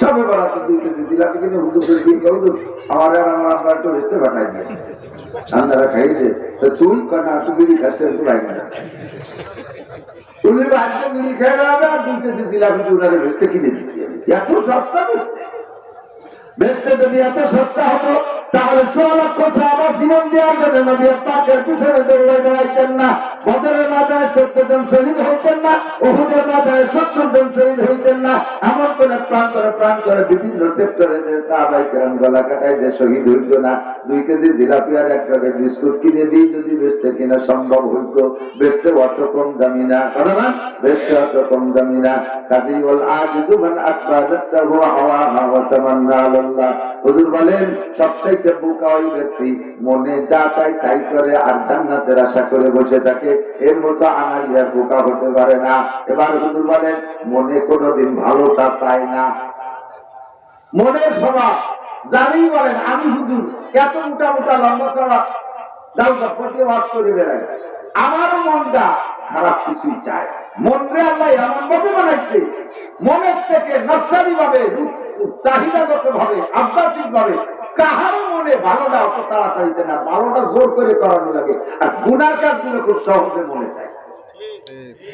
সবে বেড়াতে 2 কেজি দিলাম কিনে হুজুর দিন হুজুর আমার আর আমার আব্বা একটু রেস্টে পাঠাই দিয়ে আপনারা খাইছে তো তুই কনা তুই বিড়ি খাচ্ছে একটু রাখি না তুমি বাড়িতে বিড়ি খেয়ে যাবে আর 2 কেজি দিলাম কিন্তু ওনারে রেস্টে কিনে দিচ্ছি এত সস্তা বেচতে যদি এত সস্তা হতো তাহলে 16 লক্ষ সাহাবা জীবন দেওয়ার জন্য নবী পাকের পিছনে দৌড়ে বেড়াইতেন না। বদরের মাথায় 14 জন শহীদ হইতেন না, উহুদের মাথায় 70 জন শহীদ হইতেন না। এমন করে প্রাণ করে বিভিন্ন সেক্টরে যে সাহাবায়ে কেরাম গলা কাটায় যে শহীদ হইতো না। 2 কেজি জিলাপি আর 1 প্যাকেট বিস্কুট কিনে দিই যদি বেচতে কিনা সম্ভব হইতো। বেচতে অত কম দামি না, কথা না, বেচতে অত কম দামি না। কাজী ওয়াল আজিজু মান আকবা নাফসাহু হাওয়াহা ওয়া তামান্না আলাল্লাহ। হুজুর বলেন সবচেয়ে বোকা ওই ব্যক্তি মনে যা চায় তাই করে আর জান্নাতের আশা করে বসে থাকে। এর মতো আনালিয়া বোকা হতে পারে না। এবার হুজুর বলেন মনে কোনোদিন ভালোটা চায় না। মনের স্বভাব জানেই বলেন আমি হুজুর এত মোটা মোটা লম্বা চড়া দাউদা প্রতি ওয়াজ করে বেড়াই, আমারও মনটা খারাপ কিছুই চায়। মনরে আল্লাহ এমন ভাবে বানাইছে মনের থেকে নফসানি ভাবে চাহিদাগত ভাবে আধ্যাত্মিক ভাবে কাহারও মনে ভালোটা অত তাড়াতাড়ি না, ভালোটা জোর করে করানো লাগে। আর গুনার কাজগুলো খুব সহজে মনে চায়।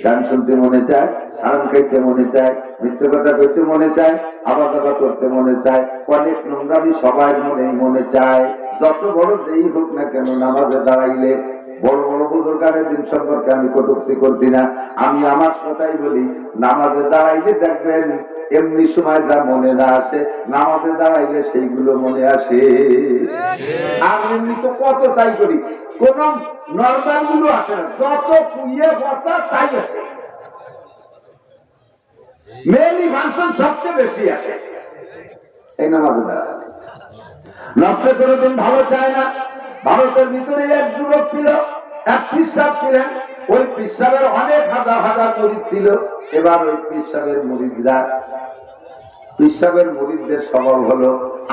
গান শুনতে মনে চায়, হারাম খাইতে মনে চায়, মিথ্যে কথা কইতে মনে চায়, আবার দাবা করতে মনে চায়, অনেক নোংরামি সবাই মনে চায়। যত বড় যেই হোক না কেন নামাজে দাঁড়াইলে বড় বড় বুজুর্গের দিন সম্পর্কে আমি কটূক্তি করছি না, আমি আমার কথাই বলি। নামাজে দাঁড়াইলে দেখবেন এমনি সময় যা মনে না আসে নামাজে দাঁড়াইলে সেইগুলো মনে আসে। আর এমনি তো কত তাই করি, কোন নরমাল গুলো আসে না, যত কুইয়ে বসা তাই আসে। মেলি ফাংশন সবচেয়ে বেশি আসে এই নামাজে দাঁড়ালে। নফসে কোনোদিন ভালো চায় না। ভারতের ভিতরে এক যুবক ছিল, এক পীর ছিলেন। ওই পীর সাহেবের অনেক হাজার হাজার মুরিদ ছিল। এবার ওই পীর সাহেবের মুরিদদের স্বভাব হলো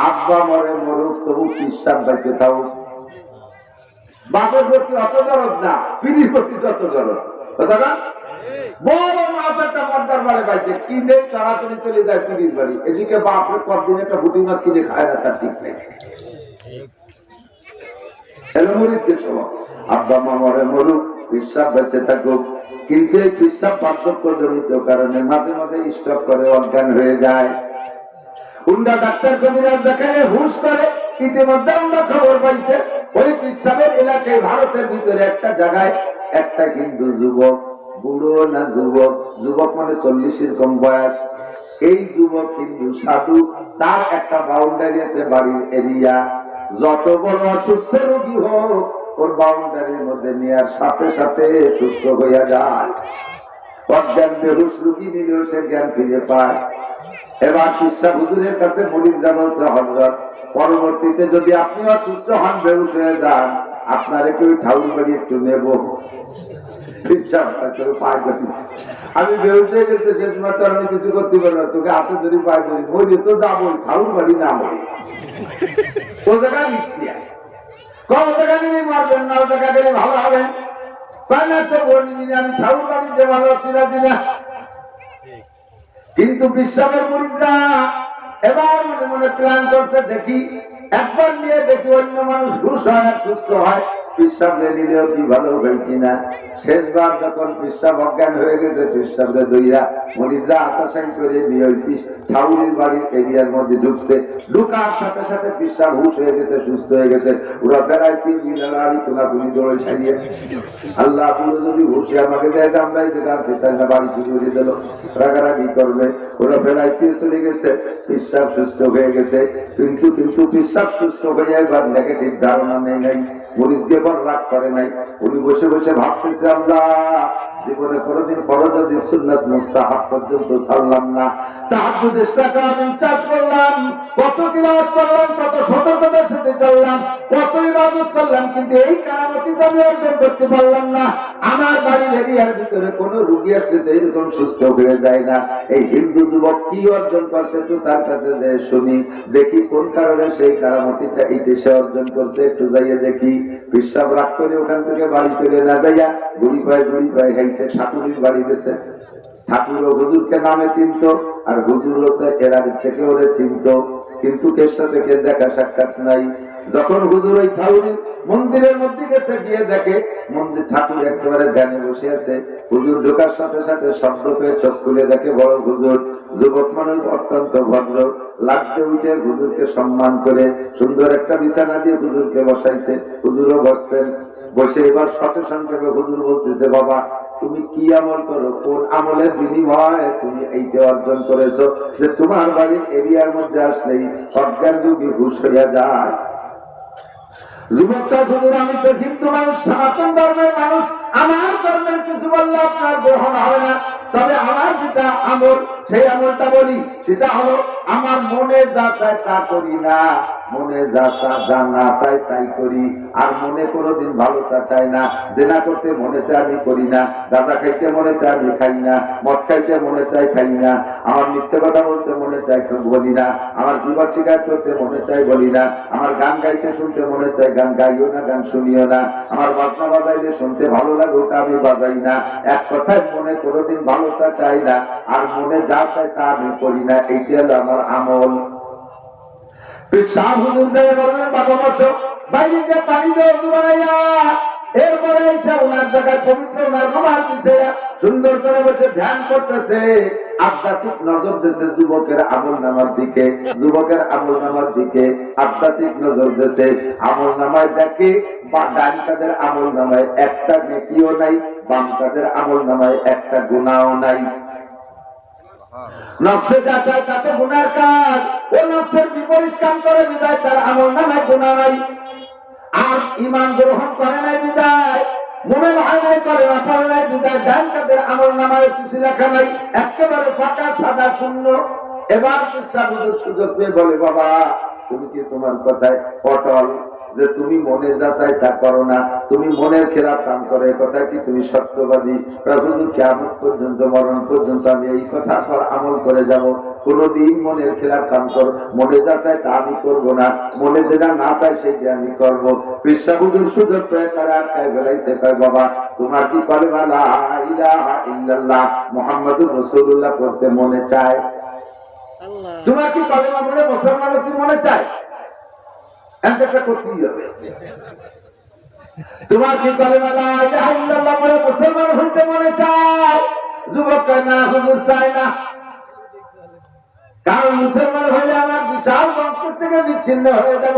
আব্বা মরে মরুক তবু পীর সাহেব বেঁচে থাক। বাপের প্রতি অত দরদ না, পীরের প্রতি যত দরদ। কথা না, বড় মাছ একটা পর্দার বাড়ি পাইছে কিনে চড়াচড়ি চলে যায় পীরের বাড়ি। এদিকে বাপরে পরদিন একটা পুঁটি মাছ কিনে খায় না, তার ঠিক নেই। মুরিদদের স্বভাব আব্বা মা মরে মরুক পীর সাহেব বেঁচে থাকুক। কিন্তু এই পীর সাহেব বার্ধক্য জনিত কারণে মাঝে মাঝে স্ট্রোক করে অজ্ঞান হয়ে যায়। উন্ডা ডাক্তার কবিরাজ দেখায় হুশ করে। ইতিমধ্যে আমরা খবর পাইছে ওই পীর সাহেবের এলাকায় ভারতের ভিতরে একটা জায়গায় একটা হিন্দু যুবক, বুড়ো না যুবক, যুবক মানে 40-এর কম বয়স, এই যুবক হিন্দু সাধু, তার একটা বাউন্ডারি আছে বাড়ির এরিয়া। যত বড় অসুস্থ রোগী হোক ওর বাউন্ডারির মধ্যে নেওয়ার সাথে সাথে সুস্থ হইয়া যায়। অজ্ঞান বেহুশ রোগী নিলেও সে জ্ঞান ফিরে পায়। এবার পিসা হুজুরের কাছে মুরিদ যা বলছে, হযরত পরবর্তীতে যদি আপনি অসুস্থ হন, বেহুশ হয়ে যান, আপনার একটু ঠাউর বাড়ি একটু নেব। আমি বেহুশ হয়ে গেছে শেষ মাত্র আমি কিছু করতে পারবো না, তোকে হাতে ধরি পায়ে ধরি মরি তো যাবো, ঠাউর বাড়ি না মরি। ও জায়গা মিষ্টিয়া কোন জায়গা নিয়ে মারবেন না, ও জায়গা গেলে ভালো হবেন। আমি ঠাউর বাড়ি যে ভালো রাজি না। কিন্তু বিশ্বাসের মুরিদরা এবার মনে মনে প্ল্যান করছে, দেখি একবার নিয়ে দেখি অন্য মানুষ হুশ হয় আর সুস্থ হয়, পিসাবরে নিলেও কি ভালো হয় কিনা। শেষবার যখন পিসাব অজ্ঞান হয়ে গেছে, পিসাবরে দইরা মুরিদরা আতাশান করে দিয়ে ওই ঠাউরির বাড়ির এরিয়ার মধ্যে ঢুকছে। ঢুকার সাথে সাথে পিসাব হুশ হয়ে গেছে, সুস্থ হয়ে গেছে। ওরা বেড়াইছে বিলালারি কোনাকুনি দৌড়ে ছাড়িয়ে, আল্লাহ পুরো যদি হুশে আমাকে দেয় আমরাই যেখান সেখানে না বাড়ি চুরি করে দিল, রাগারাগি করবে। ওরা বেড়াইতে চলে গেছে, পিসাব সুস্থ হয়ে গেছে। কিন্তু পিসাব সুস্থ হয়ে এবার নেগেটিভ ধারণা নেই নাই, মুরিদ এবার রাগ করে নাই। উনি বসে বসে ভাবতেছে, আল্লাহ জীবনে কোনোদিন ফরজ সুন্নাত মুস্তাহাব পর্যন্ত ছাড়লাম না, তাহাজ্জুদের টাকা আমি চাপ করলাম, কত তিলাওয়াত করলাম, কত সতর্কতার সাথে চললাম, কত ইবাদত করলাম, কিন্তু এই কারামতি তো আমি অর্জন করতে পারলাম না। আমার বাড়ির এরিয়ার ভিতরে কোনো রোগী আসলে এরকম সুস্থ হয়ে যায় না। এই হিন্দু যুবক কি অর্জন করছে তো তার কাছে যে শুনি, দেখি কোন কারণে সেই কারামতিটা এই দেশে অর্জন করছে, একটু যাইয়ে দেখি। পিসাব রাগ করে ওখান থেকে বাড়ি চলে না যাইয়া গুড়ি পায় হেঁটে ঠাকুরের বাড়ি গেছে। ঠাকুর ও হুজুরকে নামে চিনত, আর হুজুর এর আগে থেকে ওরে চিনত, কিন্তু কে সাথে কে দেখা সাক্ষাৎ নাই। যখন হুজুর ওই ঠাকুরের মন্দিরের মধ্যে গেছে, গিয়ে দেখে মন্দির ঠাকুর একেবারে ধ্যানে বসে আছে। হুজুর ঢোকার সাথে সাথে শব্দ পেয়ে চোখ খুলে দেখে বড় হুজুর, যুবক মানুষ, অত্যন্ত ভদ্র, লাগতে উঠে হুজুরকে সম্মান করে সুন্দর একটা বিছানা দিয়ে হুজুরকে বসাইছে। হুজুরও বসছেন। বসে এবার শত সংক্ষেপে হুজুর বলতেছে, বাবা তুমি কি আমল করো, কোন আমলের বিনিময়ে তুমি এইটা অর্জন করেছো যে তোমার বাড়ির এরিয়ার মধ্যে আসলেই অজ্ঞান রোগী ঘুষ হইয়া যায়? যুবকটা হুজুর, আমি তো হিন্দু মানুষ, সনাতন ধর্মের মানুষ, আমার ধর্মের কিছু বললে আপনার গ্রহণ হবে না, তবে আমার যেটা আমল সেই আমলটা বলি, সেটা হলো আমার মনে যা চায় তা করি না, মনে যা না চাই তাই করি। আর মনে কোনোদিন ভালোটা চাই না। জেনা করতে মনে চায় আমি করি না, গাঁজা খাইতে মনে চায় আমি খাই না, মদ খাইতে মনে চাই খাই না, আমার মিথ্যে কথা বলতে মনে চাই বলি না, আমার বিবাদ শিকার করতে মনে চাই বলি না, আমার গান গাইতে শুনতে মনে চাই গান গাইও না, গান শুনিও না, আমার বাজনা বাজাইলে শুনতে ভালো লাগে ওটা আমি বাজাই না। এক কথায় মনে কোনোদিন ভালোটা চাই না, আর মনে যা চাই তা আমি করি না। এইটা হলো আমার আমল। এরপরে ওনার জায়গায় পবিত্র ওনার রুমাল দিছে, সুন্দর করে বসে ধ্যান করতেছে, আধ্যাত্মিক নজর দিয়েছে যুবকের আমল নামার দিকে, যুবকের আমল নামার দিকে আধ্যাত্মিক নজর দিয়েছে। আমল নামায় দেখে ডান কাদের আমল নামায় একটা নেকিও নাই, বাম কাদের আমল নামায় একটা গুনাহও নাই। নফসে যা চায় তাতে গুনার কাজ, ও নফসের বিপরীত কাম করে বিদায় তার আমল নামায় গুনাহ নাই। আর ঈমান গ্রহণ করে নাই বিদায়, মনে নাই করে না পড়ে নাই বিদায় ডান কাদের আমল নামায় কিছু লেখা নাই, একেবারে ফাঁকা সাদা শূন্য। এবার সুযোগ পেয়ে বলে, বাবা তুমি কি তোমার কথায় অটল, যে তুমি মনে যা চাই তা করো না, তুমি মনের খেলাফ কাম করো, এ কথা কি তুমি সত্যবাদী? হুজুর কিয়ামত পর্যন্ত, মরণ পর্যন্ত আমি এই কথার পর আমল করে যাব, কোনদিন মনের খেলাফ কাম কর, মনে যা চাই তা আমি করবো না, মনে যেটা না চাই সেইটা আমি করবো। পেশা হুজুর সুযোগ পেয়ে তারা আটকায় ফেলাইছে, কয় বাবা তোমার কি কালেমা লা ইলাহা ইল্লাল্লাহ মুহাম্মাদুর রাসূলুল্লাহ পড়তে মনে চায়? তোমার কি কালেমা পড়ে মুসলমান হতে মনে চায়? একটা করতেই হবে। তোমার কি কালেমা লা ইলাহা ইল্লাল্লাহ পড়ে মুসলমান হইতে মনে চায়? যুবক কয় না হুজুর চাই না, কারণ মুসলমান হইলে আমার বিশাল বংশ থেকে বিচ্ছিন্ন হয়ে যাব।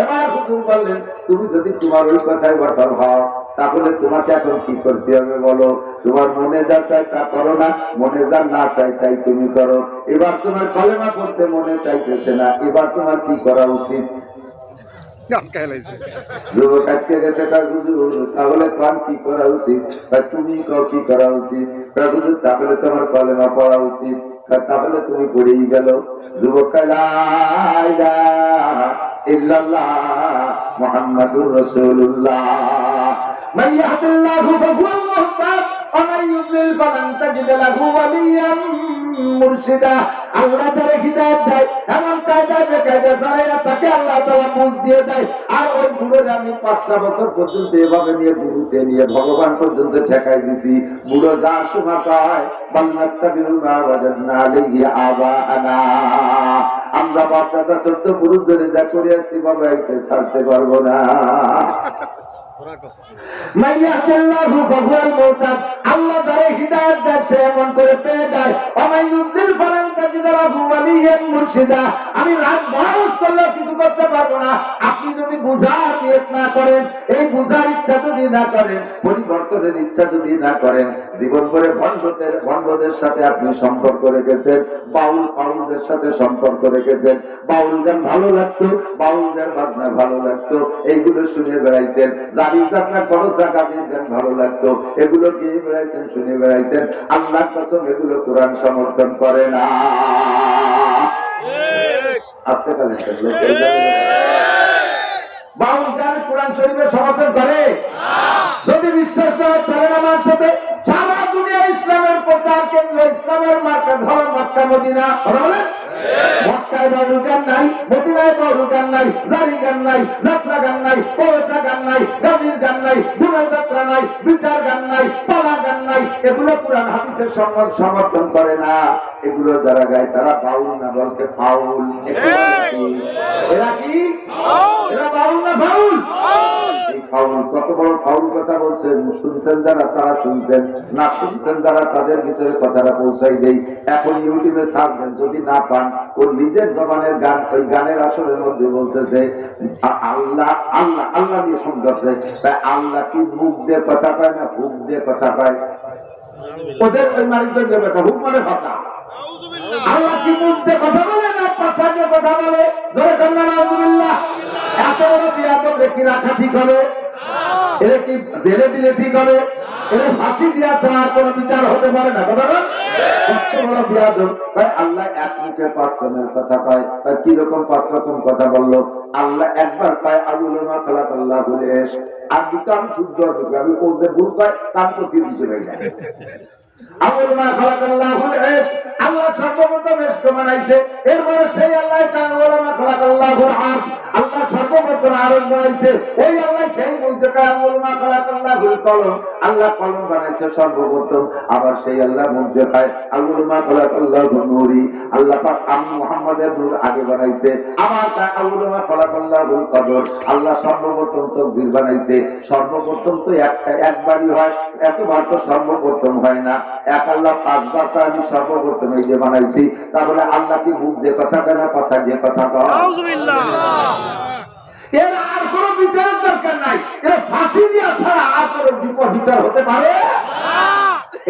এবার হুজুর বললেন, তুমি যদি তোমার ওই কথায় বটল হও, তাহলে তোমাকে এখন কি করতে হবে বলো? তোমার মনে যা চাই তা করো না, মনে যা না চাই তাই তুমি করো। এবার তোমার কালেমা পড়তে মনে চাইতেছে না, এবার তোমার কি করা উচিত? যুবক আটকে গেছে, তাহলে তোমার কি করা উচিত? তুমি কি করা উচিত? তাহলে তোমার কালেমা পড়া উচিত। তাহলে তুমি পড়েই গেল। যুবক লা ইলাহা ইল্লাল্লাহ মুহাম্মাদুর রাসূলুল্লাহ মান ইয়াহদিল্লাহু ফাহুয়াল মুহতাদ ওয়া মান ইউদ্লিল ফালান তাজিদ লাহু ওয়ালিয়াম মুরশিদা। আল্লাহ তাআলা হিদায়াত দেয়, এমন কায়দায় বেকায়দায় বানায়া তাকে আল্লাহ তাআলা বুঝ দিয়ে দেয়। আর ওই বুড়োর আমি 5টা বছর পর্যন্ত এভাবে নিয়ে গুরুকে নিয়ে ভগবান পর্যন্ত ঠেকাই দিছি। বুড়ো যা সময় কয় বান্নাত্তাবিল মা ওয়াজাদনা আলাইহি আবাআনা, আমরা বাপদাদা 14 পুরুষ ধরে যা করে আসছি বাবা এটা ছাড়তে পারবো না। আল্লাহ যারা হিদায়াত দেয় সে এমন করে পেয়ে যায়। আমি রাত বয়স করলে কিছু করতে পারবো না। আপনি যদি বুঝার নিয়ত না করেন, এই বুঝার ইচ্ছা যদি না করেন, পরিবর্তনের ইচ্ছা যদি না করেন, জীবন করে ভণ্ডদের সাথে আপনি সম্পর্ক রেখেছেন, বাউলদের সাথে সম্পর্ক রেখেছেন। বাউল গান ভালো লাগতো, বাউলদের বাজনা ভালো লাগতো, এইগুলো শুনে বেড়াইছেন। জারি যাত্রা খরচা গানের গান ভালো লাগতো, এগুলো গিয়ে বেড়াইছেন, শুনে বেড়াইছেন। আল্লাহর কসম এগুলো কোরআন সমর্থন করে না। আস্তে কালে বাউল গান কোরআন শরীফের সমর্থন করে? যদি বিশ্বাস না করেন আমার সাথে, সারা দুনিয়া ইসলামের প্রচার কেন্দ্র, ইসলামের মার্কাজ হলো মক্কা মদিনা। বলেন মক্কায় বাউল গান নাই, মদিনায় বাউল গান নাই, জারি গান নাই, যাত্রা গান নাই, পৌঁছা গান নাই, গাজীর গান নাই, গুণের যাত্রা নাই, নাই, বিচার গান নাই, পালা গান নাই, এগুলো কোরআন হাদিসের সমর্থন করে না। এগুলো যারা গায় তারা বাউল না, বলছে ফাউল। এরা কি? এরা বাউল না ফাউল? ফাউল, কত বড় ফাউল কথা বলছেন। শুনছেন যারা তারা শুনছেন, না শুনছেন যারা তাদের ভিতরে কথাটা পৌঁছাই দেই। এখন ইউটিউবে সার্চ দেন, যদি না পান, ওর নিজের জবানের গান, ওই গানের আসরের মধ্যে বলতেছে আল্লাহ আল্লাহ আল্লাহ দিয়ে শুনতেছে। তাই আল্লাহ কি মুখ দিয়ে কথা পায় না হুক দিয়ে কথা পায়? ওদের ওই মালিকদের যে কথা হুক মানে ভাষা। আল্লাহ কি মুখ দিয়ে কথা বলে না ভাষা দিয়ে কথা বলে? ধরে কন্যা নাউজুবিল্লাহ। এত বড় বিয়াদব রেখে রাখা ঠিক হবে? এরা কি জেলে দিলে ঠিক হবে? এরা ফাঁসি দিয়া ছাড়া আর কোনো বিচার হতে পারে না। কথা বল, কত বড় বিয়াদব। তাই আল্লাহ এক মুখে 5 রকমের কথা পায়। তাই কি রকম 5 রকম কথা বললো? আল্লাহ একবার পায় আবুলমা খালাকাল্লাহুল ইশক। আর দুটো আমি শুদ্ধ ঢুকি, আমি ও যে ভুল পাই তার প্রতি দিতে পাই না। আবুলমা খালাকাল্লাহুল ইশক, আল্লাহ সর্বপ্রথম ইশক বানাইছে, এরপরে সেই আল্লাহ আবুলমা খালাকাল্লাহুল আরশ, আল্লাহ সর্বপ্রথম আরশ বানাইছে। ওই আল্লাহ সেই বলতে কয় আবুলমা খালাকাল্লাহুল কলম, আল্লাহ কলম বানাইছে সর্বপ্রথম। আবার সেই আল্লাহ মধ্যে পায় আবুলমা খালাকাল্লাহুল নূরি, আল্লাহ পাক আমি মুহাম্মাদের নূর আগে বানাইছে। আবার তাই আবুলমা খালাকাল্লাহুল কদর, আল্লাহ সর্বপ্রথম তাকদীর বানাইছে। সর্বপ্রথম তো একবারই হয়, এতবার তো সর্বপ্রথম হয় না। এক আল্লাহ 5 বার তো আমি সর্বপ্রথম এই যে বানাইছি। তাহলে আল্লাহ কি মুখ দিয়ে কথা কয় না পাছা দিয়ে কথা কয়? নাউজুবিল্লাহ। এর আর কোন বিচারের দরকার নাই। এর ফাঁসি দিয়া ছাড়া আর কোন বিচার হতে পারে না।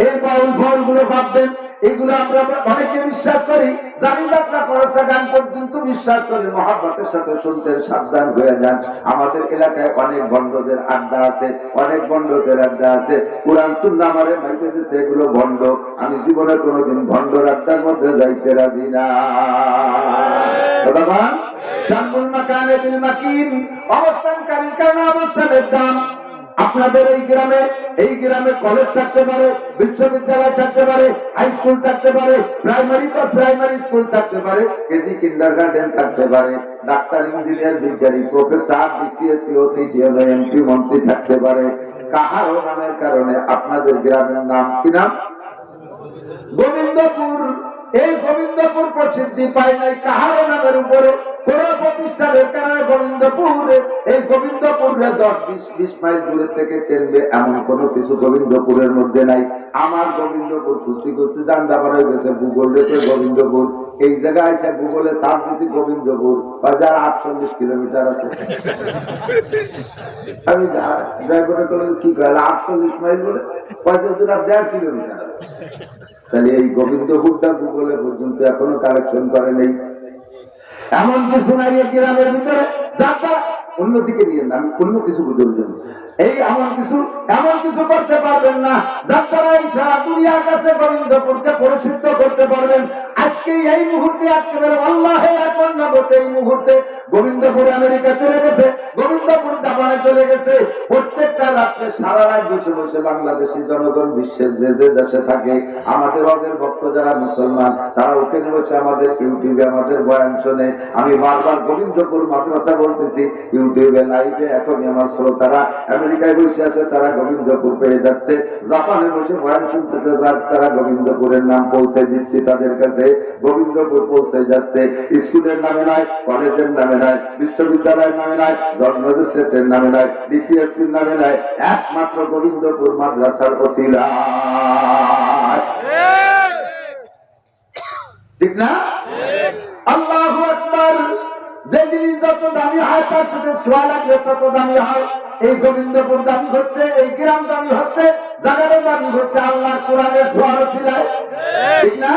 এই বাউল ফলগুলো বাদ দেন। এগুলো আমরা অনেকে বিশ্বাস করি, জানি যাত্রা করেছে গান পর্যন্ত বিশ্বাস করি, মহাব্বতের সাথে শুনতে সাবধান হয়ে যান। আমাদের এলাকায় অনেক ভণ্ডদের আড্ডা আছে, অনেক ভণ্ডদের আড্ডা আছে। কোরআন সুন্নাহ আমারে মাইকে দিছে এগুলো ভণ্ড। আমি জীবনে কোনোদিন ভণ্ডর আড্ডার মধ্যে যাইতে রাজি না। ভগবান জান্নুল মাকানে বিল মাকিন, অবস্থানকারীর কারণে অবস্থানের দাম। আপনাদের এই গ্রামে কলেজ থাকতে পারে, বিশ্ববিদ্যালয় থাকতে পারে, হাই স্কুল থাকতে পারে, প্রাইমারি স্কুল থাকতে পারে, কেজি কিন্ডারগার্টেন থাকতে পারে, ডাক্তার, ইঞ্জিনিয়ার, বিজ্ঞানী, professor, DCs, POC, DLO, MP, মন্ত্রী থাকতে পারে। কাহারও নামের কারণে আপনাদের গ্রামের নাম কি নাম? গোবিন্দপুর। এই গোবিন্দপুর প্রসিদ্ধি পায় নাই কাহারও নামের উপরে। কোন প্রতিষ্ঠানের কারণে গোবিন্দপুরে, এই গোবিন্দপুরে 10-20 মাইল দূরে থেকে চেনবে এমন কোন কিছু গোবিন্দপুরের মধ্যে নাই। আমার গোবিন্দপুর খুশি খুশি জানডাবার হয়ে গেছে। গুগল দেখে গোবিন্দপুর, এই জায়গায় এসে গুগলে সার্চ দিচ্ছি গোবিন্দপুর, বাজার 48 কিলোমিটার আছে। আমি ড্রাইভারে বলে কি কয় 48 মাইল বলে, 1.5 কিলোমিটার আছে। তাহলে এই গোবিন্দপুরটা গুগলে পর্যন্ত এখনো কালেকশন করে নেই। এমন কিছু নাই এই গ্রামের ভিতরে যারা অন্যদিকে নিয়ে না, আমি অন্য কিছু বুঝার জন্য এই এমন কিছু করতে পারবেন না যার দ্বারা এই সারা দুনিয়ার কাছে গোবিন্দপুরকে প্রসিদ্ধ করতে পারবেন। আজকে এই মুহূর্তে একেবারে আল্লাহে এখন নগদে এই মুহূর্তে গোবিন্দপুর আমেরিকা চলে গেছে, গোবিন্দপুর জাপানে চলে গেছে। প্রত্যেকটা রাত্রে সারা রাত বসে বসে বাংলাদেশি জনগণ বিশ্বের যে যে দেশে থাকে, আমাদের ওদের ভক্ত যারা মুসলমান, তারা ওখানে বসে আমাদের ইউটিউবে আমাদের বয়ান শোনে। আমি বারবার গোবিন্দপুর মাদ্রাসা বলতেছি, ইউটিউবে লাইভে এখনই আমার শ্রোতারা আমেরিকায় বসে আছে, তারা গোবিন্দপুর পেয়ে যাচ্ছে। জাপানে বসে বয়ান শুনতেছে, তারা গোবিন্দপুরের নাম পৌঁছে দিচ্ছে তাদের কাছে। গোবিন্দপুর পৌঁছে যাচ্ছে, স্কুলের নামে নয়, কলেজের নামে নয়, বিশ্ববিদ্যালয়ের নামে নয়, জজ ম্যাজিস্ট্রেটের নামে নয়, ডিসিএসপির নামে নয়, একমাত্র গোবিন্দপুর মাদ্রাসার ওসিলা। ঠিক না? আল্লাহু আকবার। যে জিনিস যত দামি হয় তার সাথে সোয়া লাগলে তত দামি হয়। এই গোবিন্দপুর দামি হচ্ছে, এই গ্রাম দামি হচ্ছে, জায়গাটা দামি হচ্ছে আল্লাহর কোরআনের সোয়ার ওসিলায়। ঠিক না?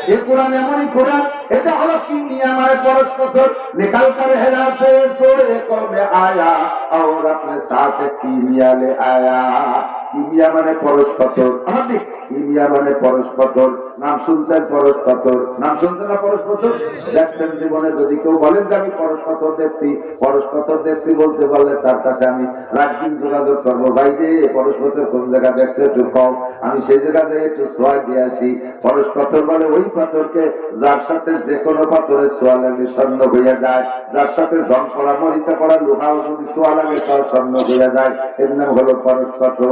ये कुरान एमनी कुरान, এটা হলো কি নিয়ামে পরস্পর निकाल कर हेरा से सोए को में आया और अपने साथ कीमिया ले आया। कीमिया माने পরস্পর, আমাদের कीमिया माने পরস্পর, নাম শুনছেন পরশ পাথর, নাম শুনছেন না পরশ পাথর? দেখছেন জীবনে? যদি কেউ বলেন যে আমি পরশ পাথর দেখছি, পরশ পাথর দেখছি বলতে পারলে তার কাছে আমি রাত দিন যোগাযোগ করবো। ভাই যে পরশ পাথর কোন জায়গা দেখছো একটু কম, আমি সেই জায়গা থেকে একটু সোয়া দিয়ে আসি। পরশ পাথর বলে ওই পাথরকে যার সাথে যে কোনো পাথরের সোয়া লাগলে স্বর্ণ হইয়া যায়, যার সাথে জং পড়া মরিচা পড়া লোহাও যদি সোয়া লাগে তাও স্বর্ণ হইয়া যায়। এর নাম হলো পরশ পাথর।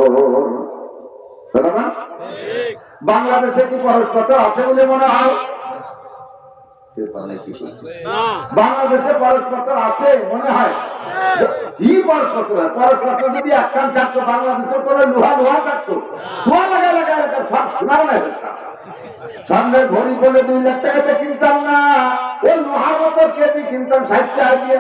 বাংলাদেশে কি পরশ পাথর আছে বলে মনে হয়? বাংলাদেশে পরশ পাথর আছে মনে হয়? কি পরশ পাথর? পরশ পাথর যদি একখান থাকতো বাংলাদেশের কোনো লোহা লোহা থাকতো, সোয়া লাগা লাগা সব শোনাও না। সামনের ঘড়ি বলে 2 লাখ টাকাতে কিনতাম না, ওই লোহার মতো কেজি কিনতাম 60 টাকা দিয়ে।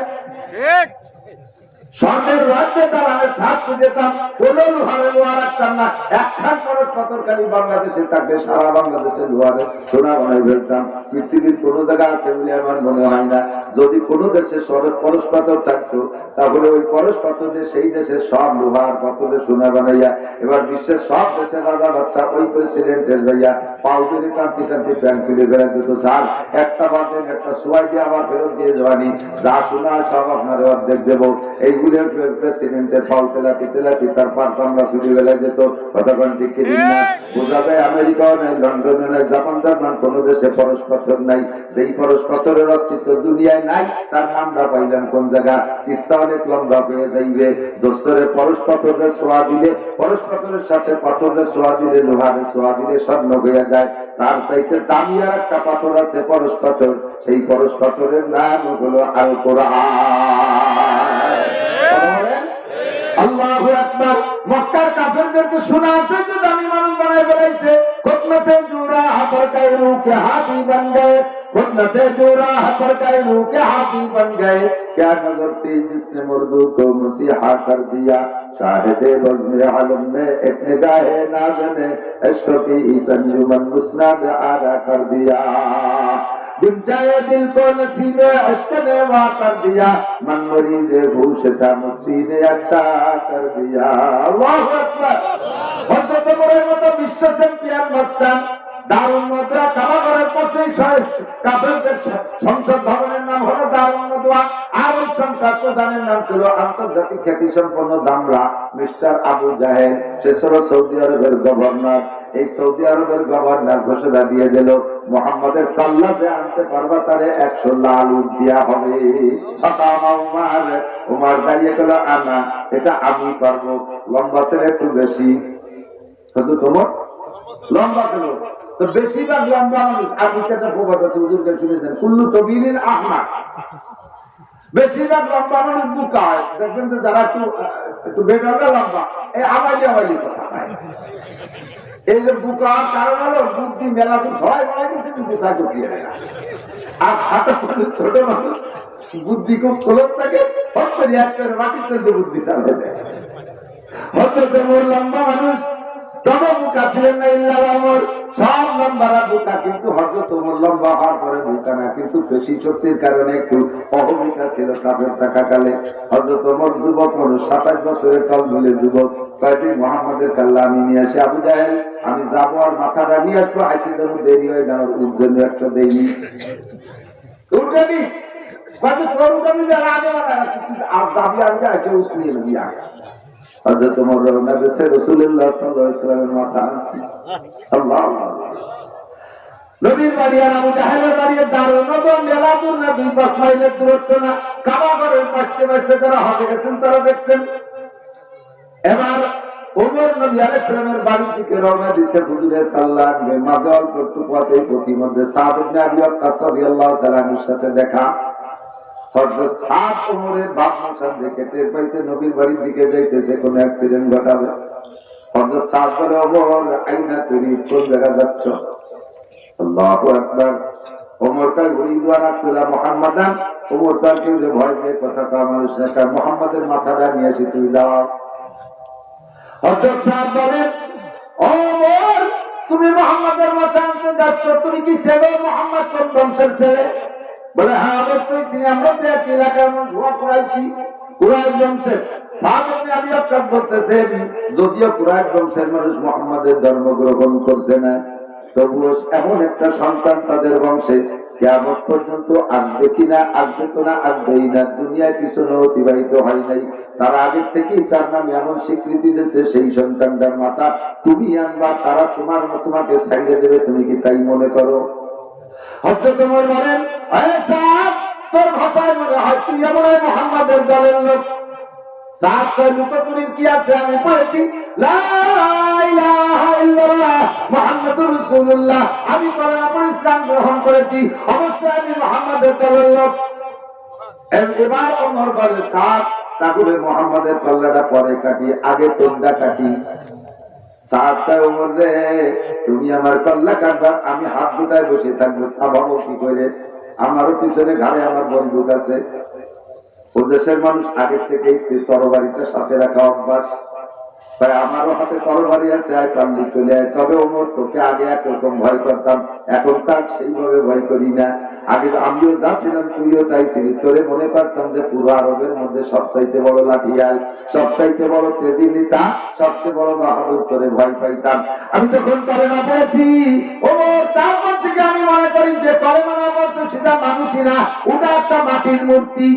স্বর্ণের রাজ্যে দাঁড়ালে সাত যেতাম, কোনো লোহারে লোহা রাখতাম না। একখান পরশ পাথর খালি বাংলাদেশে থাকবে, সারা বাংলাদেশে লোহারে সোনা বানাই ফেলতাম। পৃথিবীর কোন জায়গা আছে বলে আমার মনে হয় না। যদি কোনো দেশে পরশ পাথর থাকতো তাহলে ওই পরশ পাথর দিয়ে সেই দেশের সব লোহার পাথরে সোনা বানাইয়া এবার বিশ্বের সব দেশের রাজা বাদশা ওই প্রেসিডেন্টের যাইয়া পাউডারে কান্তি কান্তি প্যান্ট খুলে বেড়া দিত, স্যার একটা বাদেন একটা সোয়াই দিয়ে আবার ফেরত দিয়ে যাওয়ানি, যা শোনা সব আপনার অর্ধেক দেবো। এইগুলোর প্রেসিডেন্টের পাউ তেলাপি তেলাপি তার পার্স আমরা ছুটি বেলা যেত। কতক্ষণ ঠিক কিনি না বোঝা যায়? আমেরিকাও নাই, লন্ডনে নাই, জাপান জার্মান কোন দেশে পরশ পাথর নাই। যেই পরশ পাথরের অস্তিত্ব দুনিয়ায় নাই তার নামটা পাইলাম কোন জায়গা? কিচ্ছা অনেক লম্বা হয়ে যাইবে। দোস্তরে পরশ পাথরের সোয়া দিলে, পরশ পাথরের সাথে পাথরের সোয়া দিলে, লোহারের সোয়া দিলে স্বর্ণ হয়ে যায়। তার চাইতে দামি আর একটা পাথর আছে পরশ পাথর, সেই পরশ পাথরের নাম হলো আল কোরআন। আল্লাহু আকবার। মক্কার কাফেরদেরকে শোনাতে যে দামি মানুষ বানায় ফেলাইছে। খুতনতে জুরা হাফর কায়রু কে হাতি বন গয়ে, खुतनते जोरा पर कैरू के हाथी बन गए। क्या नजर थी जिसने मुर्दू को मसीहा कर दिया, शाहिदे बज़्म आलम में एक निगाहे नाज़ ने इश्क की संजुमन मुस्नद आरा कर दिया। गुंजाए दिल को नसीबे इश्क ने वा कर दिया, मन मरीज़े भूश था मस्ती ने अच्छा कर दिया। अल्लाहु अकबर। हज़रत मोहम्मद मत विश्व चैंपियन मस्तान দারুন মুদ্রা কারাগারের পাশেই কাফেরদের সংসদ ভবনের নাম হলো দারুন মুদ্রা, আর ওই সংসদ প্রধানের নাম ছিল আন্তর্জাতিক খ্যাতি সম্পন্ন দামরা মিস্টার আবু জাহেল। সে ছিল সৌদি আরবের গভর্নর। এই সৌদি আরবের গভর্নর ঘোষণা দিয়ে দিল মুহাম্মাদের কল্লা যে আনতে পারবা তারে 100 লাল উট দেয়া হবে। উমার দাঁড়িয়ে গেল, আনা এটা আমি পারবো। লম্বা ছিল একটু বেশি, হয়তো তোমার লম্বা ছিল তো বেশিরভাগ লম্বা মানুষ। আপনি একটা প্রবাদ আছে হুজুরকে শুনেছেন, কুল্লু তবিলিন আহমাক। বেশিরভাগ লম্বা মানুষ বুকা হয়। দেখবেন যে যারা একটু বেটারটা লম্বা, এই আবাইলি আবাইলি কথা। এই যে বুকা হওয়ার কারণ হলো বুদ্ধি মেলা তো সবাই বানাই দিচ্ছে কিন্তু চাকরি দিয়ে না। আর হাতে ছোট মানুষ বুদ্ধি খুব খোলস থাকে, হট করে এক করে মাটিতে বুদ্ধি চালিয়ে দেয়। হয়তো মোর লম্বা মানুষ তবে বুকা ছিলেন না, ইল্লাহ আমর সব লম্বারা বুকা, কিন্তু হযরত ওমর লম্বা হওয়ার পরে বুকা না, কিন্তু পেশি শক্তির কারণে একটু অহমিকা ছিল কাফের থাকাকালে। হযরত ওমর যুবক মানুষ, 27 বছরের কাল বলে যুবক, কয়েকটি মুহাম্মাদের কাল্লা আমি নিয়ে আসি। আবু জাহেল আমি যাবো আর মাথাটা নিয়ে আসবো, আইসি যেন দেরি হয় না, আমার উজ্জ্বল 100 দেয়নি উঠেনি কয়েকটি তোর উঠানি আগে আর যাবি আগে আইসে উঠলি না। হযরত ওমর রওনা দিয়েছে রাসূলুল্লাহ সাল্লাল্লাহু আলাইহি ওয়াসাল্লামের মাথা। আল্লাহু নবীর বাড়ি আর আবু জাহেলের বাড়ি দারুন নদম মেলা দূর না, 2-5 মাইলের দূরত্ব না। কাবাগরের পাশে পাশে যারা হজে গেছেন তারা দেখছেন। এবার ওমর নবী আলাইহিস সালামের বাড়ির দিকে রওনা দিয়েছে হুজুরের কাল্লা নিয়ে। মাঝে অল্প একটু পথে প্রতিমধ্যে সাদ ইবনে আবি ওয়াক্কাস রাদিয়াল্লাহু তাআলা আনহুর সাথে দেখা। হযরত সাদ ওমরের বাপ মশান দেখে টের পাইছে নবীর বাড়ির দিকে যাইতেছে, কোনো অ্যাক্সিডেন্ট ঘটাবে। হযরত সাদ বলে, ওমর আইনা তুমি কোন জায়গা যাচ্ছ? আল্লাহু আকবার। ওমর কা উরিদুয়ানা তুলা মুহাম্মাদান। ওমর তার কেউ ভয় পেয়ে কথা কওয়া মানুষ না, তার মুহাম্মাদের মাথাটা নিয়েছি তুই দাও। হযরত সাদ বলে, ওমর তুমি মুহাম্মাদের মাথা আনতে যাচ্ছ, তুমি কি চেনো মুহাম্মদ কোন বংশের ছেলে? বলে হ্যাঁ অবশ্যই, তিনি আমরা তো এক এলাকার মানুষ, হওয়া কুরাইশি, কুরাইশ বংশের। সাদ ইবনে আবি ওয়াক্কাস বলতেছেন, যদিও কুরাইশ বংশের মানুষ মুহাম্মাদের ধর্ম গ্রহণ করছে না, তবুও এমন একটা সন্তান তাদের বংশে কিয়ামত পর্যন্ত আসবে কিনা, আসবে তো না, আসবেই না, দুনিয়ায় পিছনে অতিবাহিত হয় নাই। তারা আগের থেকেই তার নামে এমন স্বীকৃতি দিয়েছে, সেই সন্তানটার মাতা তুমি আনবা, তারা তোমাকে ছাইড়ে দেবে। তুমি কি তাই মনে করো? হযরত ওমর বলেন, তোর ভাষায় মনে হয় তুই এমন মুহাম্মাদের দলের লোক। কি আছে? আমি পড়েছি লা ইলাহা ইল্লাল্লাহ মুহাম্মাদুর রাসূলুল্লাহ, আমি কলেমা পড়ে ইসলাম গ্রহণ করেছি, অবশ্যই আমি মুহাম্মাদের দলের লোক। এবার ওমর বলে, সাদ তাহলে মুহাম্মাদের কল্লাটা পরে কাটি, আগে তোরটা কাটি। সাদ কয়, ওমর রে তুমি আমার কল্লা কাটবা, আমি হাত দুটায় বসে থাকবো, তা ভাবো কি করে? আমারও পিছনে ঘাড়ে আমার বন্দুক আছে। ও দেশের মানুষ আগে থেকে তরবারিটা সাথে রাখা অভ্যাস, তাই আমারও হাতে তরবারি আছে, আয় পারলি চলে আয়। তবে ওমর তোকে আগে একরকম ভয় করতাম, এখন তার সেইভাবে ভয় করি না। আগে আমিও যা ছিলাম তুইও তাই ছিলি, তোরে মনে করতাম যে পুরো আরবের মধ্যে সবচাইতে বড় লাঠিয়াল, সবচাইতে বড় তেজি নেতা, সবচেয়ে বড় বাহাদুর, তোরে ভয় পাইতাম। আমি তখন কলেমা পড়েছি ওমর, তারপর থেকে আমি মনে করি যে কলেমা না পড়ছো সেটা মানুষই না, ওটা একটা মাটির মূর্তি।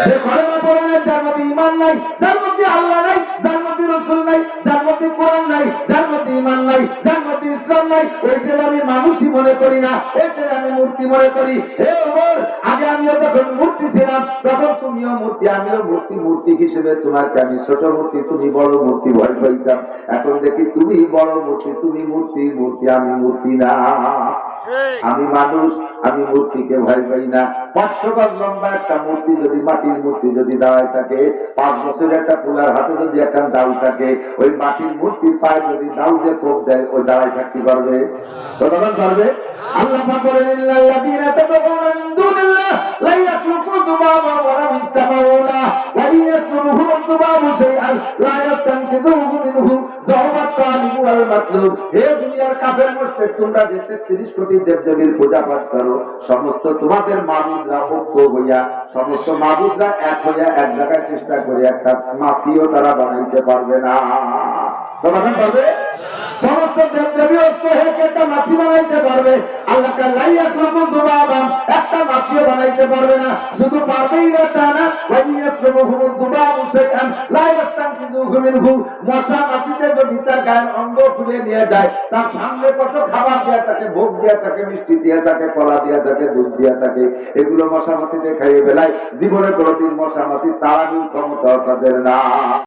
যে কলেমা পড়ে নাই, যার মধ্যে ঈমান নাই, যার মধ্যে আল্লাহ নাই, যার মধ্যে রাসূল নাই, যার মধ্যে কোরআন নাই, যার মধ্যে ঈমান নাই, যার মধ্যে ইসলাম নাই, ওইটার আমি মানুষই মনে করি না, ওইটার আমি মূর্তি মনে করি। হে ওমর, আগে আমিও যখন মূর্তি ছিলাম তখন তুমিও মূর্তি, আমিও মূর্তি। মূর্তি হিসেবে তোমাকে আমি ছোট মূর্তি, তুমি বড় মূর্তি ভয় পাইতাম। এখন দেখি তুমি বড় মূর্তি, তুমি মূর্তি, আমি মূর্তি না। আমি মানুষ, আমি মূর্তিকে ভয় পাই না। 500 গজ লম্বা একটা মূর্তি যদি, মাটির মূর্তি যদি দাঁড়ায় থাকে, 5 বছরের একটা পুলার হাতে যদি একটা দাউ থাকে, ওই মাটির মূর্তির পায়ে যদি দাউ দিয়ে কোপ দেয়, ওই দাঁড়ায় থাকতে পারবে? কতক্ষণ পারবে? আল্লাহ পাক বলেন, ইন্নাল্লাযীনা তাদউনা মিন দুনিল্লাহ লা ইয়াখলুকু যুবাবা ওয়া লা ইসতামাউলা ওয়া ইয়াসলুবুহুম যুবাবু শাইআন লা ইয়াস্তানকিযুহু মিনহু যাওয়াত তালিবু ওয়াল মাতলুব। হে দুনিয়ার কাফের মুশরিক, তোমরা যে 33 কোটি দেবদেবীর পূজা পাঠ করো, সমস্ত তোমাদের মাবুদরা ঐক্য হইয়া, সমস্ত মাবুদরা এক হইয়া এক জায়গায় চেষ্টা করে একটা মাছিও তারা বানাইতে পারবে না। তোমাদের পারবে? সমস্ত দেবদেবী ঐক্য হয়ে একটা মাছি বানাইতে পারবে, আল্লাহ লা ইয়াখলুকু যুবাবান, একটা মাছিও বানাইতে পারবে না। শুধু পারবেই না তা না, ওয়া ইয়াসলুবুহুম যুবাবু শাইআন লা ইয়াস্তানকিযুহু মিনহু, মশা মাছিতে যদি তার গায়ের অঙ্গ খুলে নিয়ে যায়, তার সামনে কত খাবার দেয়া থাকে, ভোগ দেয়া থাকে, মিষ্টি দেয়া থাকে, কলা দেয়া থাকে, দুধ দেয়া থাকে, এগুলো মশা মাছিতে খাইয়ে বেলায় জীবনে কোনোদিন মশা মাছি তাড়ানোর ক্ষমতা তাদের না।